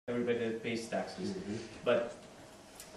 everybody that pays taxes. But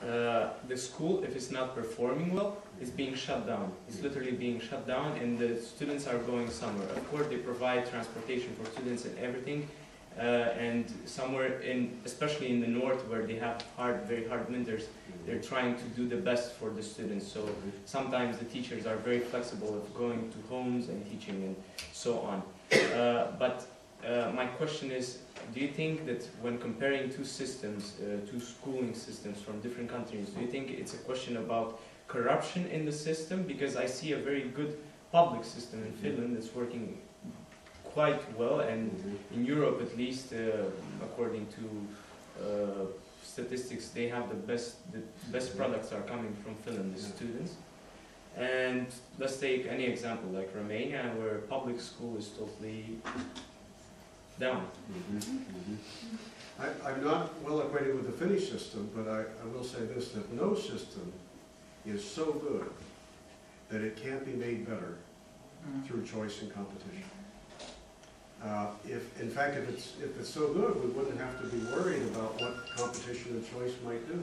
the school, if it's not performing well, is being shut down. It's literally being shut down, and the students are going somewhere. Of course, they provide transportation for students and everything, and somewhere especially in the north, where they have very hard winters, they're trying to do the best for the students. So sometimes the teachers are very flexible of going to homes and teaching and so on. But my question is, do you think that when comparing two systems, two schooling systems from different countries, do you think it's a question about corruption in the system? Because I see a very good public system in Finland that's working quite well, and in Europe at least, according to statistics, they have the best products are coming from Finland, the students. And let's take any example like Romania, where public school is totally down. I'm not well acquainted with the Finnish system, but I will say this, that no system is so good that it can't be made better through choice and competition. In fact, if it's so good, we wouldn't have to be worried about what competition and choice might do.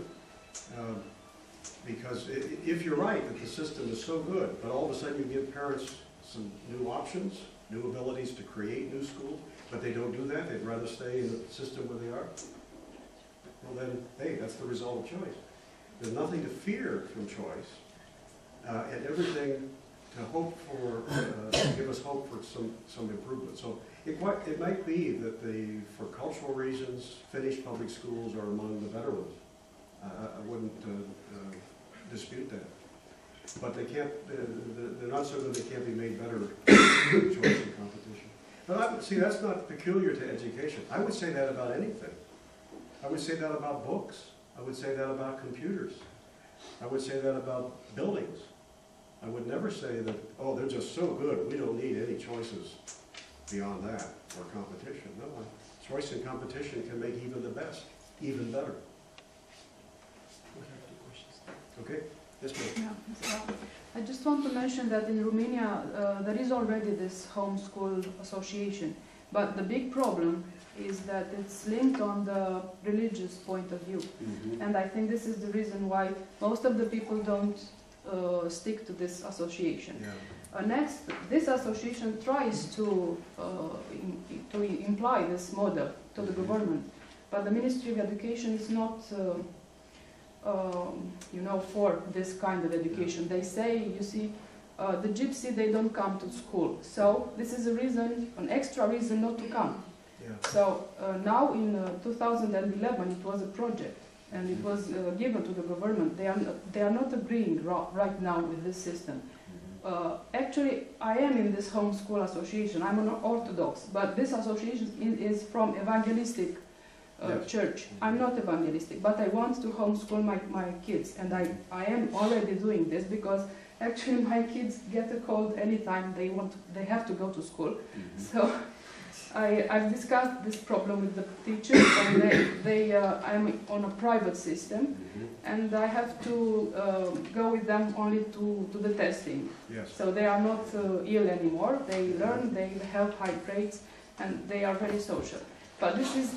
Because if you're right that the system is so good, but all of a sudden you give parents some new options, new abilities to create new schools, but they don't do that, they'd rather stay in the system where they are, well then, hey, that's the result of choice. There's nothing to fear from choice, and everything to hope for, give us hope for some improvement. So it might be that for cultural reasons, Finnish public schools are among the better ones. I wouldn't dispute that. But they can't, they're not so good they can't be made better through choice and competition. But see, that's not peculiar to education. I would say that about anything. I would say that about books. I would say that about computers. I would say that about buildings. I would never say that, oh, they're just so good, we don't need any choices beyond that, or competition. No, choice and competition can make even the best even better. Okay, yes, ma'am. Yeah, I just want to mention that in Romania there is already this homeschool association, but the big problem is that it's linked on the religious point of view. And I think this is the reason why most of the people don't stick to this association. Next, this association tries to imply this model to the government, but the Ministry of Education is not for this kind of education. They say, you see, the gypsy, they don't come to school. So this is a reason, an extra reason not to come. So now in 2011, it was a project, and it was given to the government. They are not agreeing right now with this system. Actually, I am in this homeschool association. I'm an Orthodox, but this association is from evangelistic church. I'm not evangelistic, but I want to homeschool my kids, and I am already doing this because actually my kids get a cold anytime they have to go to school. So I've discussed this problem with the teachers, and I'm on a private system, and I have to go with them only to the testing. So they are not ill anymore. They learn, they have high grades, and they are very social. But this is,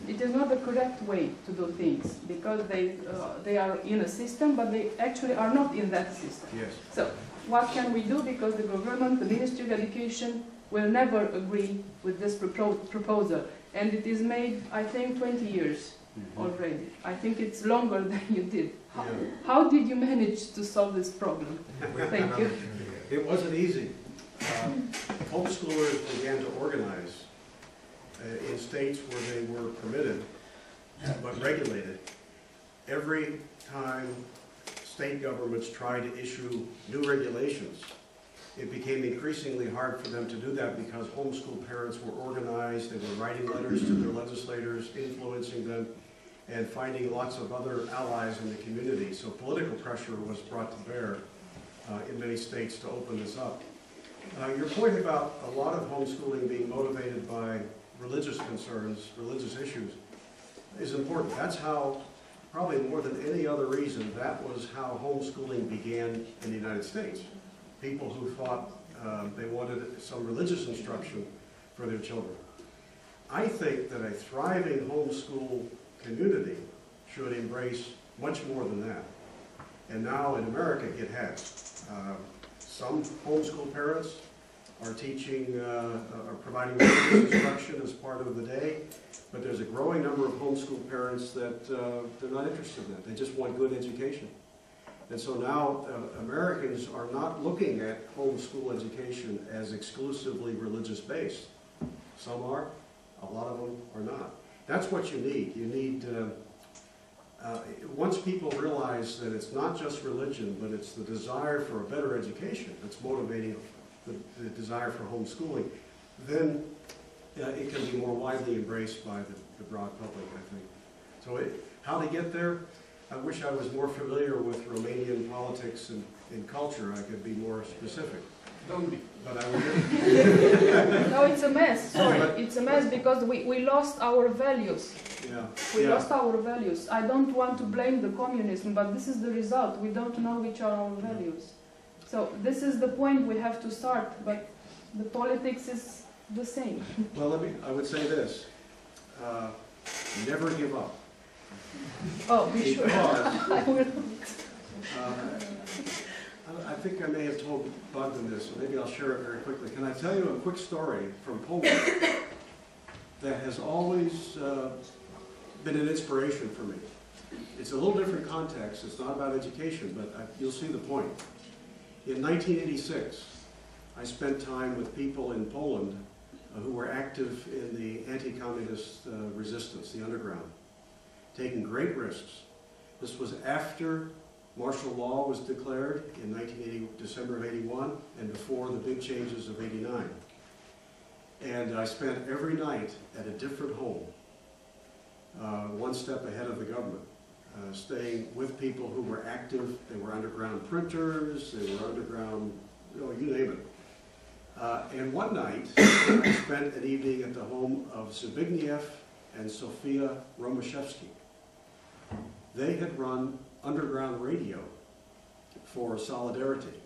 it is not the correct way to do things, because they are in a system, but they actually are not in that system. So what can we do? Because the government, the Ministry of Education, will never agree with this proposal. And it is made, I think, 20 years already. I think it's longer than you did. How did you manage to solve this problem? Thank you. It wasn't easy. Homeschoolers began to organize in states where they were permitted but regulated. Every time state governments tried to issue new regulations, it became increasingly hard for them to do that because homeschool parents were organized, they were writing letters to their legislators, influencing them, and finding lots of other allies in the community. So political pressure was brought to bear in many states to open this up. Your point about a lot of homeschooling being motivated by religious concerns, religious issues, is important. That's how, probably more than any other reason, that was how homeschooling began in the United States. People who thought they wanted some religious instruction for their children. I think that a thriving homeschool community should embrace much more than that. And now in America it has. Some homeschool parents are teaching, are providing religious instruction as part of the day, but there's a growing number of homeschool parents that they're not interested in that. They just want good education. And so now Americans are not looking at homeschool education as exclusively religious-based. Some are, a lot of them are not. That's what you need. You need, once people realize that it's not just religion, but it's the desire for a better education that's motivating the desire for homeschooling, then it can be more widely embraced by the broad public, I think. So how to get there? I wish I was more familiar with Romanian politics and culture. I could be more specific. Don't be. But I would. No, it's a mess. Sorry, it's a mess because we lost our values. Yeah. We lost our values. I don't want to blame the communism, but this is the result. We don't know which are our values. So this is the point we have to start, but the politics is the same. Well, I would say this. Never give up. Oh, be sure. I will. I think I may have told Bogdan this, so maybe I'll share it very quickly. Can I tell you a quick story from Poland that has always been an inspiration for me? It's a little different context. It's not about education, but you'll see the point. In 1986, I spent time with people in Poland who were active in the anti-communist resistance, the underground, taking great risks. This was after martial law was declared in December of 81, and before the big changes of 89. And I spent every night at a different home, one step ahead of the government, staying with people who were active. They were underground printers, they were underground, you name it. And one night, I spent an evening at the home of Zbigniew and Sofia Romaszewski. They had run underground radio for Solidarity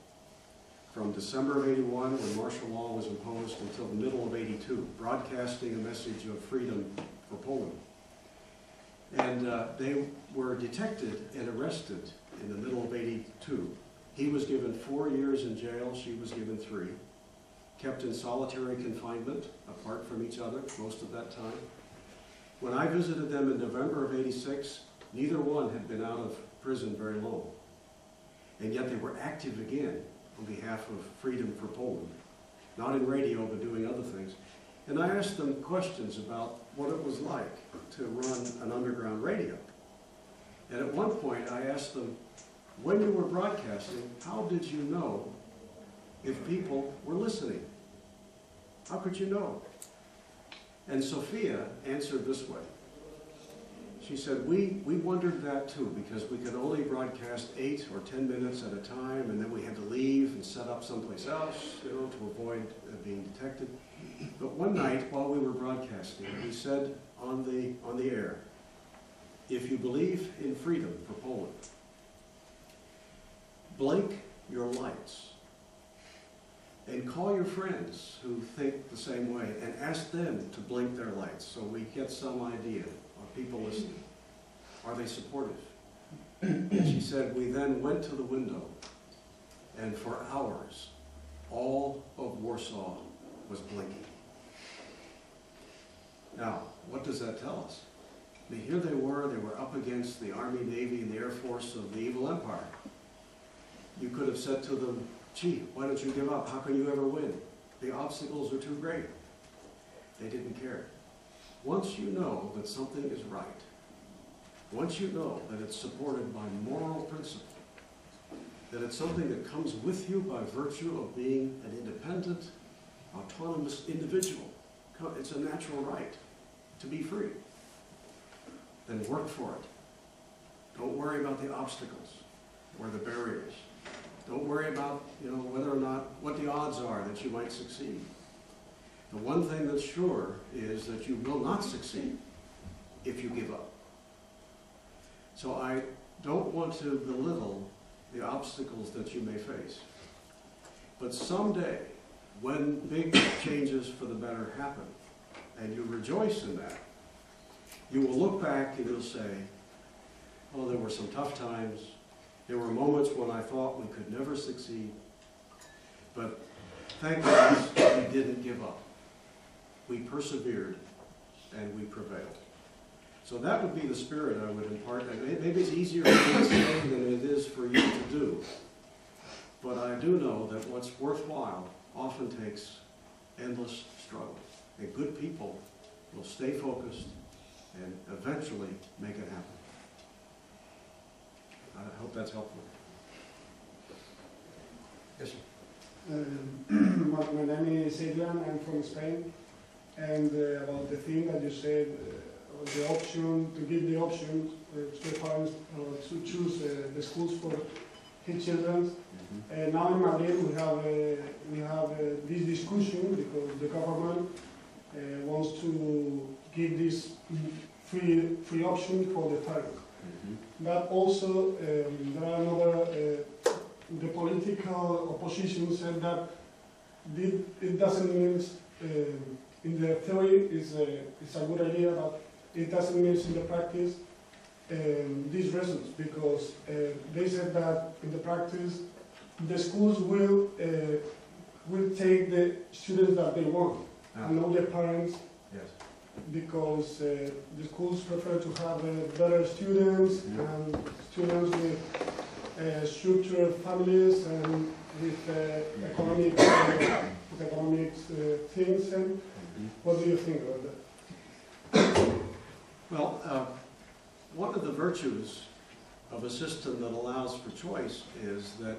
from December of 81, when martial law was imposed, until the middle of 82, broadcasting a message of freedom for Poland. And they were detected and arrested in the middle of 82. He was given 4 years in jail, she was given 3. Kept in solitary confinement, apart from each other most of that time. When I visited them in November of 86, neither one had been out of prison very long. And yet they were active again on behalf of freedom for Poland. Not in radio, but doing other things. And I asked them questions about what it was like to run an underground radio. And at one point I asked them, when you were broadcasting, how did you know if people were listening? How could you know? And Sophia answered this way. She said, we wondered that too, because we could only broadcast 8 or 10 minutes at a time, and then we had to leave and set up someplace else, to avoid being detected. But one night, while we were broadcasting, we said on the air, if you believe in freedom for Poland, blink your lights and call your friends who think the same way and ask them to blink their lights so we get some idea. Are people listening? Are they supportive? And she said, we then went to the window, and for hours, all of Warsaw was blinking. Now, what does that tell us? I mean, here they were up against the Army, Navy, and the Air Force of the evil empire. You could have said to them, gee, why don't you give up? How can you ever win? The obstacles are too great. They didn't care. Once you know that something is right, once you know that it's supported by moral principle, that it's something that comes with you by virtue of being an independent, autonomous individual, it's a natural right to be free, then work for it. Don't worry about the obstacles or the barriers. Don't worry about, whether or not, what the odds are that you might succeed. The one thing that's sure is that you will not succeed if you give up. So I don't want to belittle the obstacles that you may face. But someday, when big changes for the better happen, and you rejoice in that, you will look back and you'll say, oh, there were some tough times. There were moments when I thought we could never succeed. But thank goodness we didn't give up. We persevered and we prevailed. So that would be the spirit I would impart. Maybe it's easier for me to say than it is for you to do. But I do know that what's worthwhile often takes endless struggle. And good people will stay focused and eventually make it happen. I hope that's helpful. Yes, sir. My name is Adrian. I'm from Spain. And about the thing that you said, the option, to give the option to the parents to choose the schools for his children. Now in Madrid we have this discussion because the government wants to give this free option for the parents. But also there are another, the political opposition said that it doesn't mean, in the theory it's a good idea, but it doesn't mean in the practice these reasons, because they said that in the practice the schools will take the students that they want, and not the parents. Yes. Because the schools prefer to have better students and students with structured families and with economic things. And what do you think about that? Well, one of the virtues of a system that allows for choice is that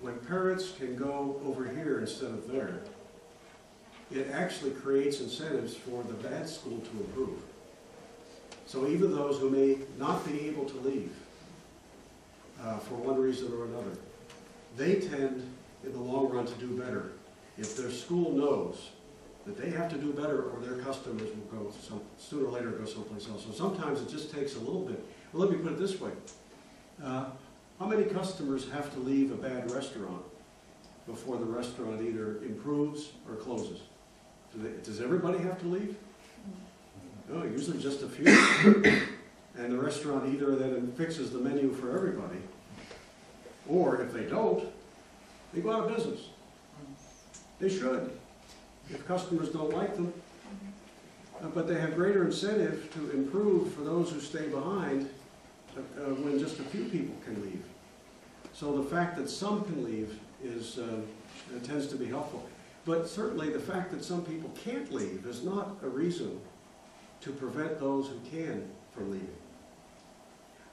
when parents can go over here instead of there, it actually creates incentives for the bad school to improve. So even those who may not be able to leave for one reason or another, they tend in the long run to do better if their school knows that they have to do better or their customers will go sooner or later go someplace else. So sometimes it just takes a little bit. Well, let me put it this way. How many customers have to leave a bad restaurant before the restaurant either improves or closes? Does everybody have to leave? No, usually just a few. And the restaurant either then fixes the menu for everybody, or if they don't, they go out of business. They should, if customers don't like them. But they have greater incentive to improve for those who stay behind when just a few people can leave. So the fact that some can leave tends to be helpful. But certainly the fact that some people can't leave is not a reason to prevent those who can from leaving.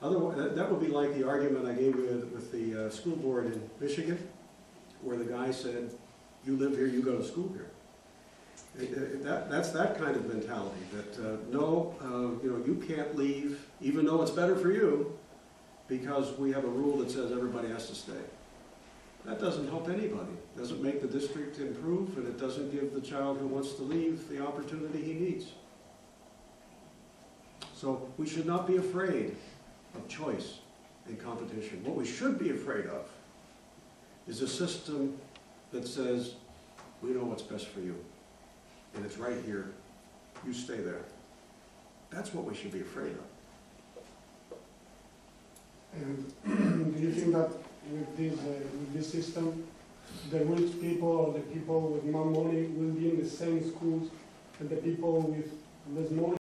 Otherwise, that would be like the argument I gave you with the school board in Michigan, where the guy said, you live here, you go to school here. That's that kind of mentality, that no, you can't leave, even though it's better for you, because we have a rule that says everybody has to stay. That doesn't help anybody. It doesn't make the district improve, and it doesn't give the child who wants to leave the opportunity he needs. So we should not be afraid of choice and competition. What we should be afraid of is a system that says, we know what's best for you, and it's right here. You stay there. That's what we should be afraid of. And do you think that with this system, the rich people or the people with more money will be in the same schools, and the people with less money